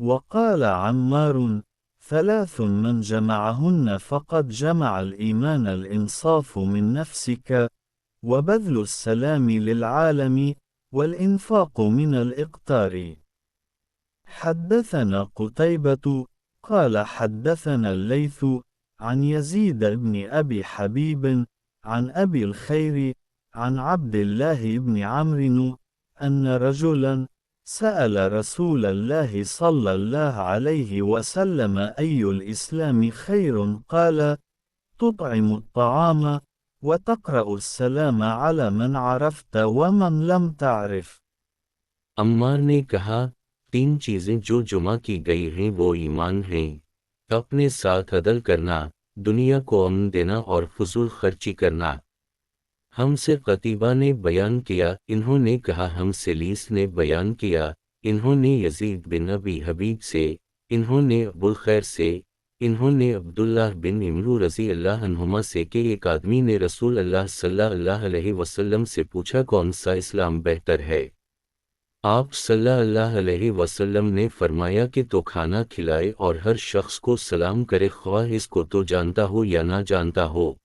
وقال عمار: ثلاث من جمعهن فقد جمع الإيمان: الإنصاف من نفسك، وبذل السلام للعالم، والإنفاق من الإقتار. حدثنا قتيبة قال حدثنا الليث عن يزيد بن أبي حبيب عن أبي الخير عن عبد الله بن عمرو أن رجلا سأل رسول الله صلى الله عليه وسلم: أي الإسلام خير؟ قال: تطعم الطعام، وتقرأ السلام على من عرفت ومن لم تعرف. अम्मार ने कहा, तीन चीजें जो जुमा की गई हैं वो ईमान हैं: अपने साथ अदल करना, दुनिया को अमन देना और फजूल खर्ची करना। हमसे कतीबा ने बयान किया, इन्होंने कहा हमसे लीस ने बयान किया, इन्होंने यजीद बिन अबी हबीब से, इन्होंने अबुल खैर से, इन्होंने अब्दुल्लाह बिन इमरू रज़ी अल्लाह अन्हुमा से कि एक आदमी ने रसूल अल्लाह सल्लल्लाहु अलैहि वसल्लम से पूछा कौन सा इस्लाम बेहतर है। आप सल्लल्लाहु अलैहि वसल्लम ने फरमाया कि तो खाना खिलाए और हर शख्स को सलाम करे, ख्वाह इसको तो जानता हो या ना जानता हो।